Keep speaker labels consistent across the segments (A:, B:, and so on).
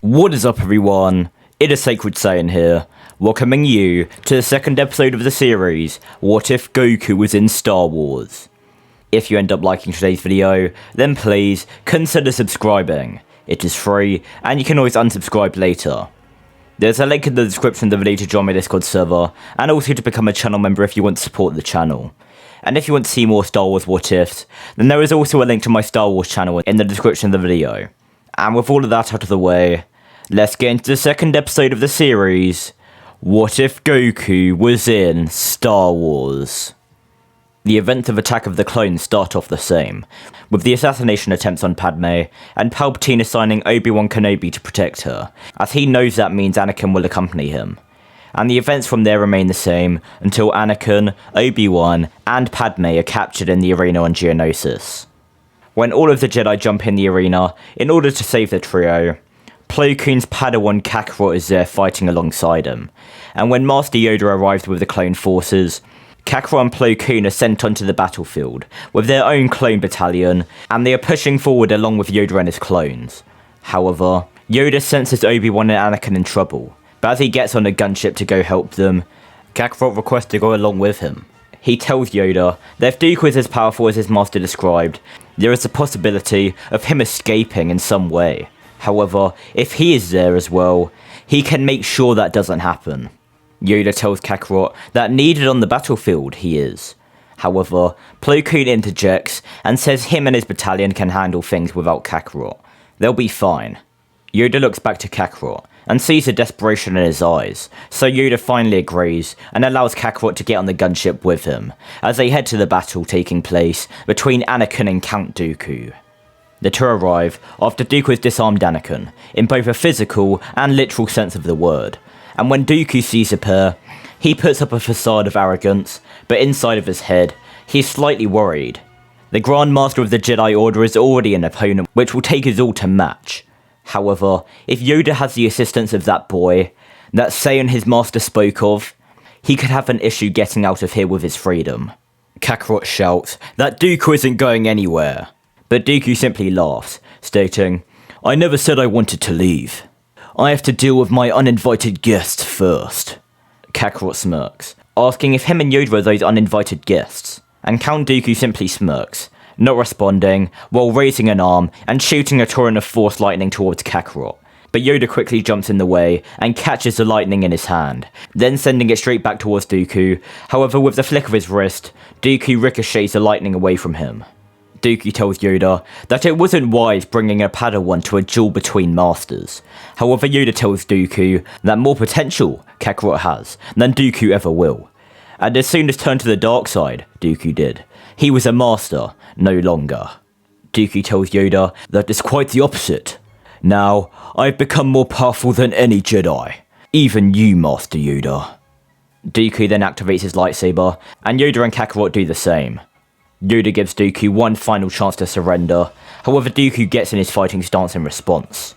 A: What is up, everyone? It is Sacred Saiyan here, welcoming you to the second episode of the series, What If Goku Was in Star Wars? If you end up liking today's video, then please consider subscribing. It is free, and you can always unsubscribe later. There's a link in the description of the video to join my Discord server, and also to become a channel member if you want to support the channel. And if you want to see more Star Wars What Ifs, then there is also a link to my Star Wars channel in the description of the video. And with all of that out of the way, let's get into the second episode of the series, What If Goku Was in Star Wars? The events of Attack of the Clones start off the same, with the assassination attempts on Padme, and Palpatine assigning Obi-Wan Kenobi to protect her, as he knows that means Anakin will accompany him. And the events from there remain the same, until Anakin, Obi-Wan, and Padme are captured in the arena on Geonosis. When all of the Jedi jump in the arena, in order to save the trio, Plo Koon's Padawan Kakarot is there fighting alongside him, and when Master Yoda arrives with the clone forces, Kakarot and Plo Koon are sent onto the battlefield with their own clone battalion, and they are pushing forward along with Yoda and his clones. However, Yoda senses Obi-Wan and Anakin in trouble, but as he gets on a gunship to go help them, Kakarot requests to go along with him. He tells Yoda that if Dooku is as powerful as his master described, there is a possibility of him escaping in some way. However, if he is there as well, he can make sure that doesn't happen. Yoda tells Kakarot that needed on the battlefield he is. However, Plo Koon interjects and says him and his battalion can handle things without Kakarot. They'll be fine. Yoda looks back to Kakarot and sees the desperation in his eyes, so Yoda finally agrees and allows Kakarot to get on the gunship with him, as they head to the battle taking place between Anakin and Count Dooku. The two arrive after Dooku has disarmed Anakin, in both a physical and literal sense of the word, and when Dooku sees the pair, he puts up a facade of arrogance, but inside of his head, he is slightly worried. The Grand Master of the Jedi Order is already an opponent which will take his all to match. However, if Yoda has the assistance of that boy, that Saiyan his master spoke of, he could have an issue getting out of here with his freedom. Kakarot shouts that Dooku isn't going anywhere, but Dooku simply laughs, stating, "I never said I wanted to leave. I have to deal with my uninvited guests first." Kakarot smirks, asking if him and Yoda are those uninvited guests, and Count Dooku simply smirks, not responding, while raising an arm and shooting a torrent of force lightning towards Kakarot. But Yoda quickly jumps in the way and catches the lightning in his hand, then sending it straight back towards Dooku. However, with the flick of his wrist, Dooku ricochets the lightning away from him. Dooku tells Yoda that it wasn't wise bringing a Padawan to a duel between masters. However, Yoda tells Dooku that more potential Kakarot has than Dooku ever will. And as soon as turned to the dark side, Dooku did, he was a master, no longer. Dooku tells Yoda that it's quite the opposite. Now, I've become more powerful than any Jedi. Even you, Master Yoda. Dooku then activates his lightsaber, and Yoda and Kakarot do the same. Yoda gives Dooku one final chance to surrender, however Dooku gets in his fighting stance in response.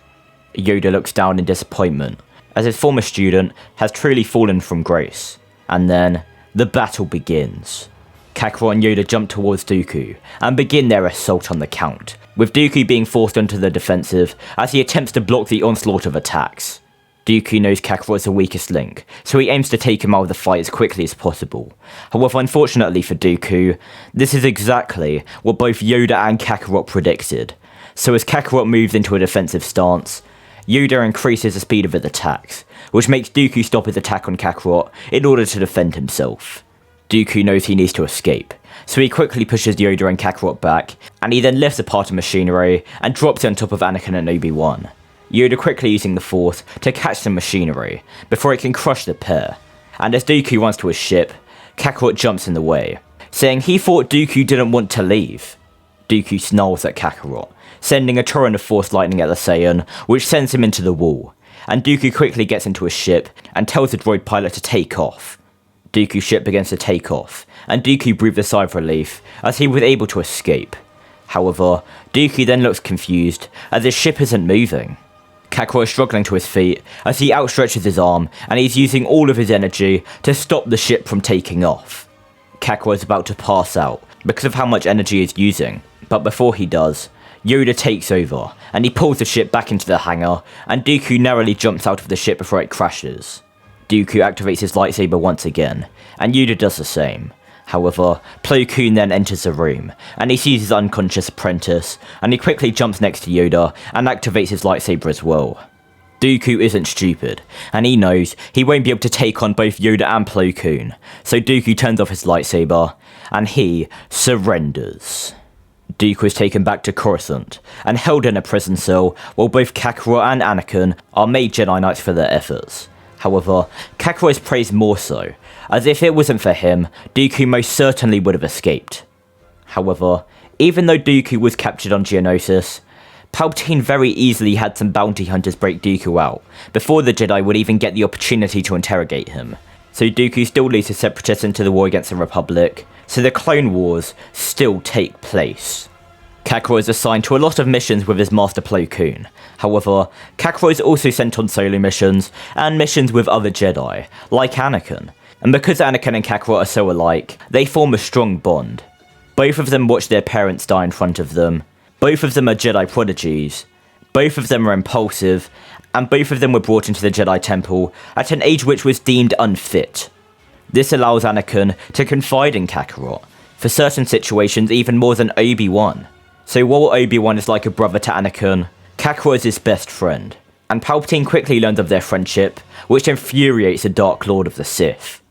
A: Yoda looks down in disappointment, as his former student has truly fallen from grace. And then, the battle begins. Kakarot and Yoda jump towards Dooku, and begin their assault on the Count, with Dooku being forced onto the defensive as he attempts to block the onslaught of attacks. Dooku knows Kakarot is the weakest link, so he aims to take him out of the fight as quickly as possible. However, unfortunately for Dooku, this is exactly what both Yoda and Kakarot predicted. So as Kakarot moves into a defensive stance, Yoda increases the speed of his attacks, which makes Dooku stop his attack on Kakarot in order to defend himself. Dooku knows he needs to escape, so he quickly pushes Yoda and Kakarot back, and he then lifts apart a machinery and drops it on top of Anakin and Obi-Wan. Yoda quickly using the Force to catch the machinery before it can crush the pair, and as Dooku runs to his ship, Kakarot jumps in the way, saying he thought Dooku didn't want to leave. Dooku snarls at Kakarot, sending a torrent of Force lightning at the Saiyan, which sends him into the wall, and Dooku quickly gets into his ship and tells the droid pilot to take off. Dooku's ship begins to take off, and Dooku breathed a sigh of relief as he was able to escape. However, Dooku then looks confused as his ship isn't moving. Kakarot is struggling to his feet as he outstretches his arm and he's using all of his energy to stop the ship from taking off. Kakarot is about to pass out because of how much energy he's using, but before he does, Yoda takes over, and he pulls the ship back into the hangar, and Dooku narrowly jumps out of the ship before it crashes. Dooku activates his lightsaber once again, and Yoda does the same. However, Plo Koon then enters the room, and he sees his unconscious apprentice, and he quickly jumps next to Yoda and activates his lightsaber as well. Dooku isn't stupid, and he knows he won't be able to take on both Yoda and Plo Koon, so Dooku turns off his lightsaber, and he surrenders. Dooku is taken back to Coruscant, and held in a prison cell while both Kakarot and Anakin are made Jedi Knights for their efforts. However, Kakarot is praised more so, as if it wasn't for him, Dooku most certainly would have escaped. However, even though Dooku was captured on Geonosis, Palpatine very easily had some bounty hunters break Dooku out, before the Jedi would even get the opportunity to interrogate him. So Dooku still leads the Separatists into the war against the Republic, so the Clone Wars still take place. Kakarot is assigned to a lot of missions with his master Plo Koon. However, Kakarot is also sent on solo missions, and missions with other Jedi, like Anakin. And because Anakin and Kakarot are so alike, they form a strong bond. Both of them watch their parents die in front of them, both of them are Jedi prodigies, both of them are impulsive, and both of them were brought into the Jedi Temple at an age which was deemed unfit. This allows Anakin to confide in Kakarot, for certain situations even more than Obi-Wan. So while Obi-Wan is like a brother to Anakin, Kakarot is his best friend, and Palpatine quickly learns of their friendship, which infuriates the Dark Lord of the Sith.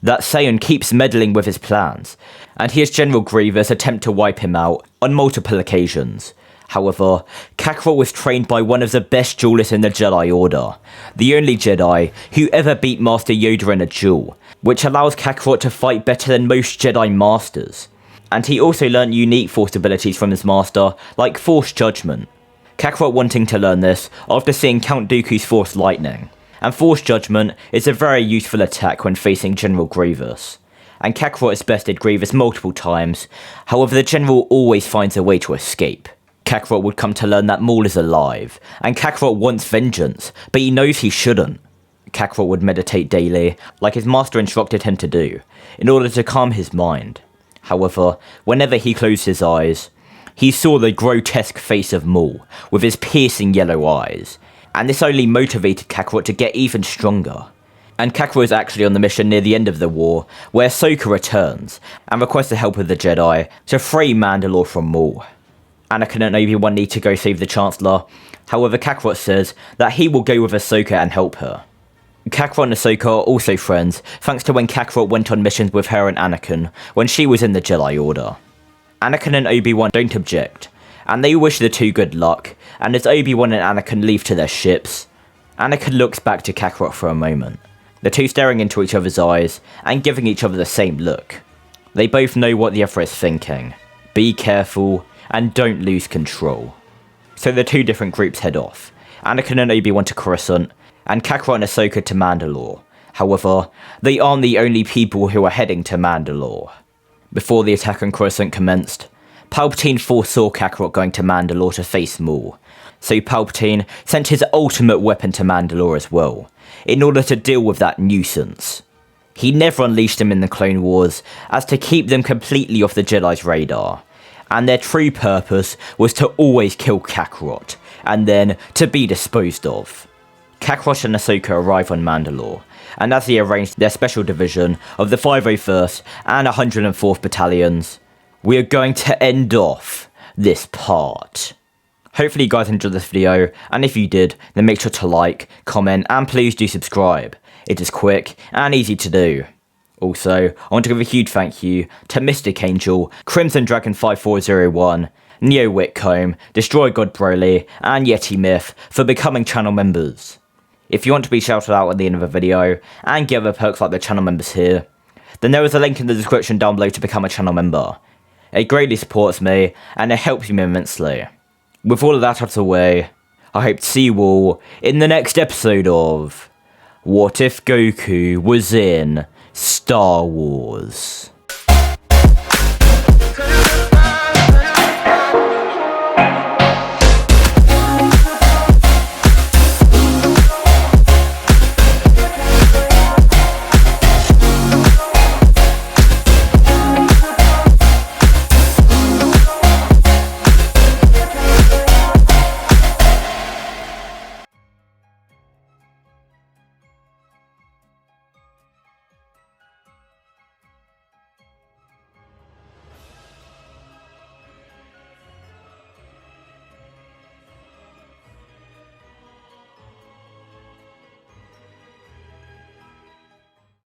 A: That Saiyan keeps meddling with his plans, and he has General Grievous attempt to wipe him out on multiple occasions. However, Kakarot was trained by one of the best duelists in the Jedi Order, the only Jedi who ever beat Master Yoda in a duel, which allows Kakarot to fight better than most Jedi Masters. And he also learnt unique Force abilities from his master, like Force Judgment. Kakarot wanting to learn this after seeing Count Dooku's Force Lightning, and Force Judgment is a very useful attack when facing General Grievous. And Kakarot has bested Grievous multiple times, however the General always finds a way to escape. Kakarot would come to learn that Maul is alive, and Kakarot wants vengeance, but he knows he shouldn't. Kakarot would meditate daily, like his master instructed him to do, in order to calm his mind. However, whenever he closed his eyes, he saw the grotesque face of Maul, with his piercing yellow eyes, and this only motivated Kakarot to get even stronger. And Kakarot is actually on the mission near the end of the war, where Ahsoka returns, and requests the help of the Jedi to free Mandalore from Maul. Anakin and Obi-Wan need to go save the Chancellor, however Kakarot says that he will go with Ahsoka and help her. Kakarot and Ahsoka are also friends, thanks to when Kakarot went on missions with her and Anakin, when she was in the Jedi Order. Anakin and Obi-Wan don't object, and they wish the two good luck, and as Obi-Wan and Anakin leave to their ships, Anakin looks back to Kakarot for a moment, the two staring into each other's eyes, and giving each other the same look. They both know what the other is thinking. Be careful, and don't lose control. So the two different groups head off, Anakin and Obi-Wan to Coruscant, and Kakarot and Ahsoka to Mandalore. However, they aren't the only people who are heading to Mandalore. Before the attack on Coruscant commenced, Palpatine foresaw Kakarot going to Mandalore to face Maul, so Palpatine sent his ultimate weapon to Mandalore as well, in order to deal with that nuisance. He never unleashed them in the Clone Wars, as to keep them completely off the Jedi's radar, and their true purpose was to always kill Kakarot, and then to be disposed of. Kakarot and Ahsoka arrive on Mandalore, and as they arrange their special division of the 501st and 104th Battalions, we are going to end off this part. Hopefully you guys enjoyed this video, and if you did, then make sure to like, comment, and please do subscribe. It is quick and easy to do. Also, I want to give a huge thank you to Mystic Angel, Crimson Dragon 5401, Neo Whitcomb, Destroy God Broly, and Yeti Myth for becoming channel members. If you want to be shouted out at the end of a video, and get other perks like the channel members here, then there is a link in the description down below to become a channel member. It greatly supports me, and it helps me immensely. With all of that out of the way, I hope to see you all in the next episode of What If Goku Was in Star Wars?